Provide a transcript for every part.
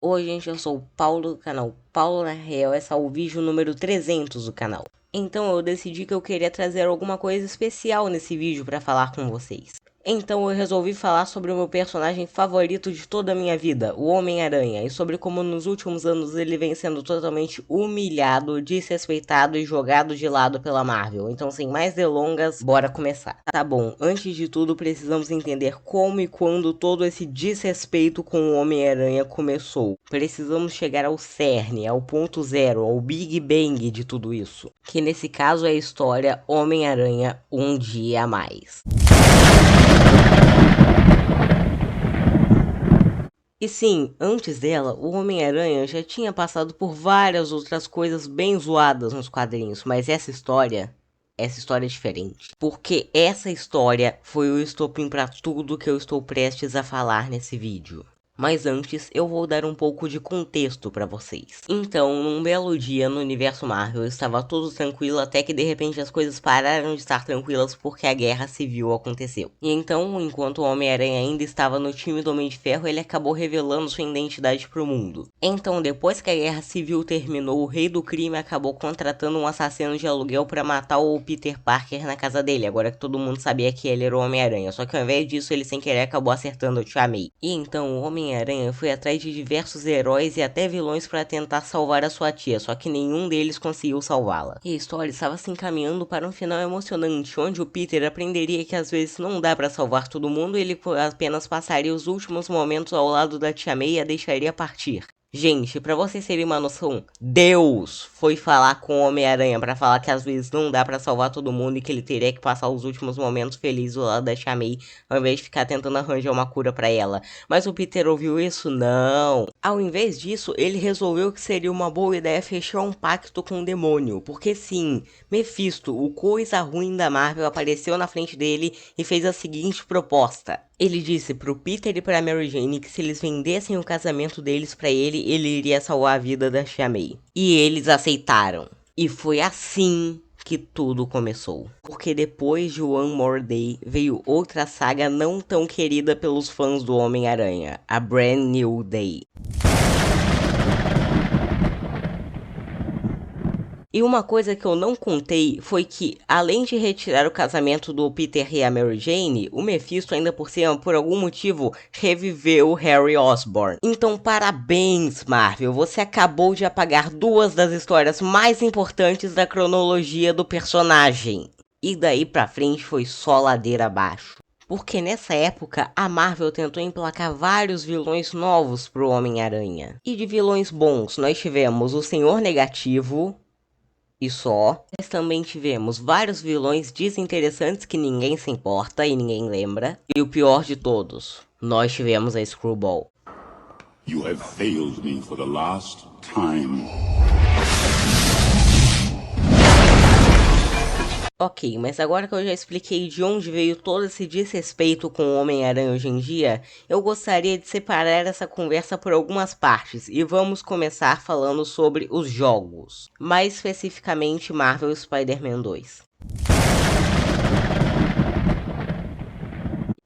Oi gente, eu sou o Paulo do canal Paulo na Real, esse é o vídeo número 300 do canal. Então eu decidi que eu queria trazer alguma coisa especial nesse vídeo para falar com vocês. Então eu resolvi falar sobre o meu personagem favorito de toda a minha vida, o Homem-Aranha, e sobre como nos últimos anos ele vem sendo totalmente humilhado, desrespeitado e jogado de lado pela Marvel. Então sem mais delongas, bora começar. Tá bom, antes de tudo precisamos entender como e quando todo esse desrespeito com o Homem-Aranha começou. Precisamos chegar ao cerne, ao ponto zero, ao Big Bang de tudo isso. Que nesse caso é a história Homem-Aranha Um Dia a Mais. E sim, antes dela, o Homem-Aranha já tinha passado por várias outras coisas bem zoadas nos quadrinhos, mas essa história é diferente. Porque essa história foi o estopim para tudo que eu estou prestes a falar nesse vídeo. Mas antes, eu vou dar um pouco de contexto pra vocês. Então, num belo dia no universo Marvel, estava tudo tranquilo até que de repente as coisas pararam de estar tranquilas porque a guerra civil aconteceu. E então, enquanto o Homem-Aranha ainda estava no time do Homem de Ferro, ele acabou revelando sua identidade pro mundo. Então, depois que a guerra civil terminou, o rei do crime acabou contratando um assassino de aluguel pra matar o Peter Parker na casa dele, agora que todo mundo sabia que ele era o Homem-Aranha. Só que ao invés disso, ele sem querer acabou acertando o Tia May. E então, o Homem-Aranha foi atrás de diversos heróis e até vilões para tentar salvar a sua tia, só que nenhum deles conseguiu salvá-la. E a história estava se encaminhando para um final emocionante, onde o Peter aprenderia que às vezes não dá para salvar todo mundo e ele apenas passaria os últimos momentos ao lado da tia May e a deixaria partir. Gente, pra vocês terem uma noção, Deus foi falar com o Homem-Aranha pra falar que às vezes não dá pra salvar todo mundo e que ele teria que passar os últimos momentos felizes ao lado da Tia May, ao invés de ficar tentando arranjar uma cura pra ela. Mas o Peter ouviu isso? Não. Ao invés disso, ele resolveu que seria uma boa ideia fechar um pacto com o demônio, porque sim, Mephisto, o coisa ruim da Marvel, apareceu na frente dele e fez a seguinte proposta. Ele disse pro Peter e pra Mary Jane que se eles vendessem o casamento deles pra ele, ele iria salvar a vida da Tia May. E eles aceitaram. E foi assim que tudo começou. Porque depois de One More Day, veio outra saga não tão querida pelos fãs do Homem-Aranha, a Brand New Day. E uma coisa que eu não contei foi que, além de retirar o casamento do Peter e a Mary Jane, o Mephisto ainda por cima, por algum motivo, reviveu o Harry Osborn. Então parabéns, Marvel, você acabou de apagar duas das histórias mais importantes da cronologia do personagem. E daí pra frente foi só ladeira abaixo. Porque nessa época, a Marvel tentou emplacar vários vilões novos pro Homem-Aranha. E de vilões bons, nós tivemos o Senhor Negativo, e só, mas também tivemos vários vilões desinteressantes que ninguém se importa e ninguém lembra. E o pior de todos, nós tivemos a Screwball. You have failed me for the last time. Ok, mas agora que eu já expliquei de onde veio todo esse desrespeito com o Homem-Aranha hoje em dia, eu gostaria de separar essa conversa por algumas partes e vamos começar falando sobre os jogos, mais especificamente Marvel Spider-Man 2.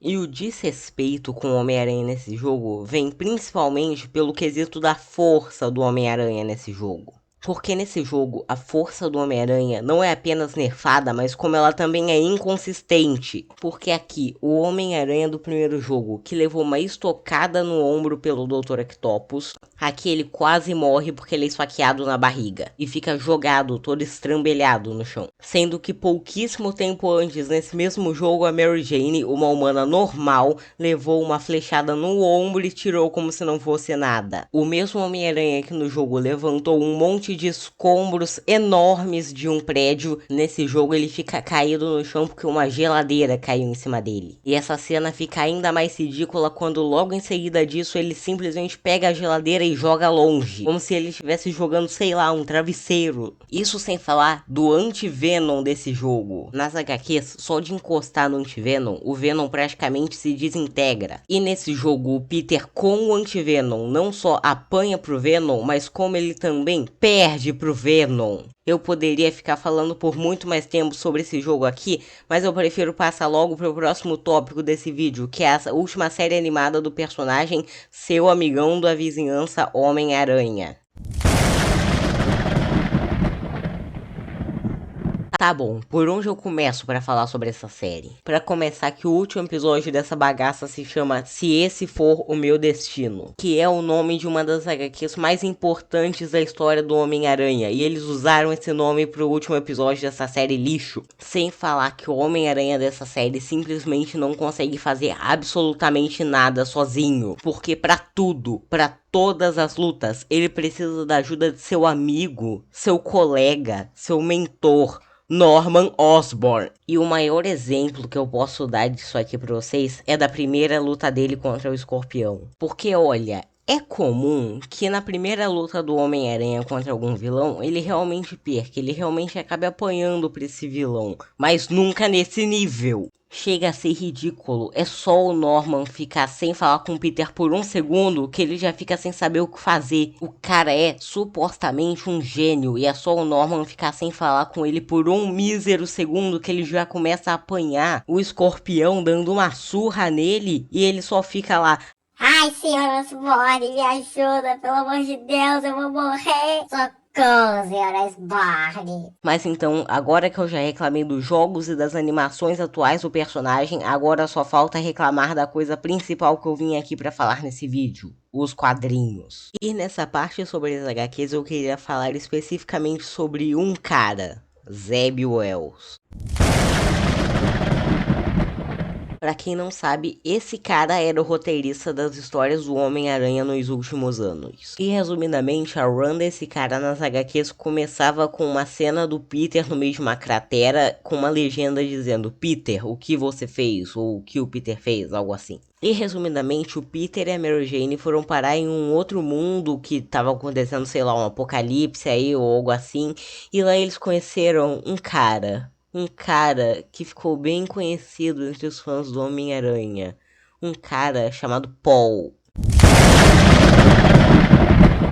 E o desrespeito com o Homem-Aranha nesse jogo vem principalmente pelo quesito da força do Homem-Aranha nesse jogo. Porque nesse jogo, a força do Homem-Aranha não é apenas nerfada, mas como ela também é inconsistente. Porque aqui, o Homem-Aranha do primeiro jogo, que levou uma estocada no ombro pelo Dr. Octopus, aqui ele quase morre porque ele é esfaqueado na barriga. E fica jogado, todo estrambelhado no chão. Sendo que pouquíssimo tempo antes, nesse mesmo jogo, a Mary Jane, uma humana normal, levou uma flechada no ombro e tirou como se não fosse nada. O mesmo Homem-Aranha que no jogo levantou um monte de escombros enormes de um prédio, nesse jogo ele fica caído no chão porque uma geladeira caiu em cima dele. E essa cena fica ainda mais ridícula quando logo em seguida disso ele simplesmente pega a geladeira e joga longe, como se ele estivesse jogando, sei lá, um travesseiro. Isso sem falar do anti-Venom desse jogo. Nas HQs, só de encostar no anti-Venom, o Venom praticamente se desintegra. E nesse jogo, o Peter com o anti-Venom não só apanha pro Venom, mas como ele também perde perde pro Venom. Eu poderia ficar falando por muito mais tempo sobre esse jogo aqui, mas eu prefiro passar logo pro próximo tópico desse vídeo, que é a última série animada do personagem seu amigão da vizinhança Homem-Aranha. Tá bom, por onde eu começo pra falar sobre essa série? Pra começar, que o último episódio dessa bagaça se chama Se Esse For o Meu Destino, que é o nome de uma das HQs mais importantes da história do Homem-Aranha, e eles usaram esse nome pro último episódio dessa série lixo, sem falar que o Homem-Aranha dessa série simplesmente não consegue fazer absolutamente nada sozinho, porque pra tudo, pra todas as lutas, ele precisa da ajuda de seu amigo, seu colega, seu mentor, Norman Osborn. E o maior exemplo que eu posso dar disso aqui pra vocês é da primeira luta dele contra o Escorpião. Porque, olha, é comum que na primeira luta do Homem-Aranha contra algum vilão, ele realmente perca, ele realmente acabe apanhando pra esse vilão, mas nunca nesse nível. Chega a ser ridículo, é só o Norman ficar sem falar com o Peter por um segundo que ele já fica sem saber o que fazer. O cara é supostamente um gênio e é só o Norman ficar sem falar com ele por um mísero segundo que ele já começa a apanhar o Escorpião dando uma surra nele e ele só fica lá: ai, senhor Osborn, me ajuda, pelo amor de Deus, eu vou morrer. Socorro, senhora Osborn. Mas então, agora que eu já reclamei dos jogos e das animações atuais do personagem, agora só falta reclamar da coisa principal que eu vim aqui pra falar nesse vídeo: os quadrinhos. E nessa parte sobre as HQs eu queria falar especificamente sobre um cara, Zeb Wells. Pra quem não sabe, esse cara era o roteirista das histórias do Homem-Aranha nos últimos anos. E resumidamente, a run desse cara nas HQs começava com uma cena do Peter no meio de uma cratera, com uma legenda dizendo: Peter, o que você fez? Ou o que o Peter fez? Algo assim. E resumidamente, o Peter e a Mary Jane foram parar em um outro mundo que tava acontecendo, sei lá, um apocalipse aí ou algo assim. E lá eles conheceram um cara que ficou bem conhecido entre os fãs do Homem-Aranha. Um cara chamado Paul.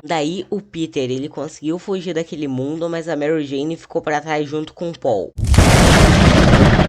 Daí o Peter, ele conseguiu fugir daquele mundo, mas a Mary Jane ficou pra trás junto com o Paul.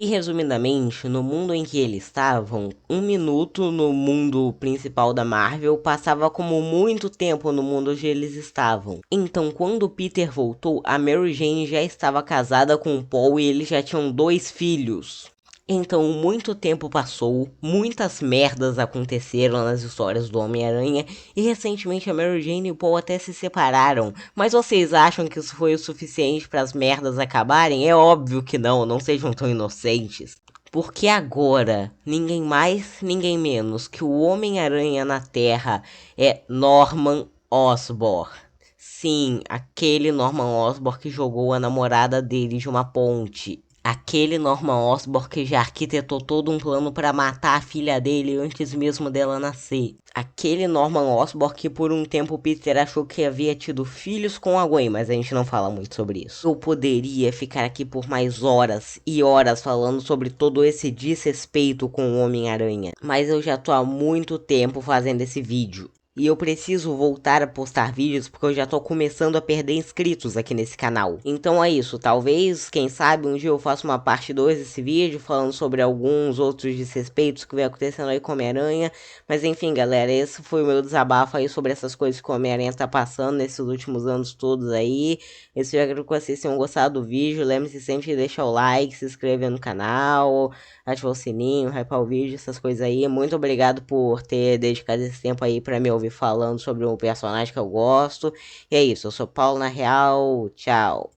E resumidamente, no mundo em que eles estavam, um minuto no mundo principal da Marvel passava como muito tempo no mundo onde eles estavam. Então, quando o Peter voltou, a Mary Jane já estava casada com o Paul e eles já tinham 2 filhos. Então, muito tempo passou, muitas merdas aconteceram nas histórias do Homem-Aranha, e recentemente a Mary Jane e o Paul até se separaram. Mas vocês acham que isso foi o suficiente para as merdas acabarem? É óbvio que não, não sejam tão inocentes. Porque agora, ninguém mais, ninguém menos que o Homem-Aranha na Terra é Norman Osborn. Sim, aquele Norman Osborn que jogou a namorada dele de uma ponte. Aquele Norman Osborn que já arquitetou todo um plano para matar a filha dele antes mesmo dela nascer. Aquele Norman Osborn que por um tempo o Peter achou que havia tido filhos com a Gwen, mas a gente não fala muito sobre isso. Eu poderia ficar aqui por mais horas e horas falando sobre todo esse desrespeito com o Homem-Aranha, mas eu já tô há muito tempo fazendo esse vídeo. E eu preciso voltar a postar vídeos porque eu já tô começando a perder inscritos aqui nesse canal. Então é isso, talvez, quem sabe, um dia eu faça uma parte 2 desse vídeo, falando sobre alguns outros desrespeitos que vem acontecendo aí com o Homem-Aranha. Mas enfim, galera, esse foi o meu desabafo aí sobre essas coisas que o Homem-Aranha tá passando nesses últimos anos todos aí. Eu espero que vocês tenham gostado do vídeo. Lembre-se sempre de deixar o like, se inscrever no canal, ativar o sininho, hypar o vídeo, essas coisas aí. Muito obrigado por ter dedicado esse tempo aí pra me ouvir falando sobre um personagem que eu gosto. E é isso, eu sou Paulo na Real, tchau.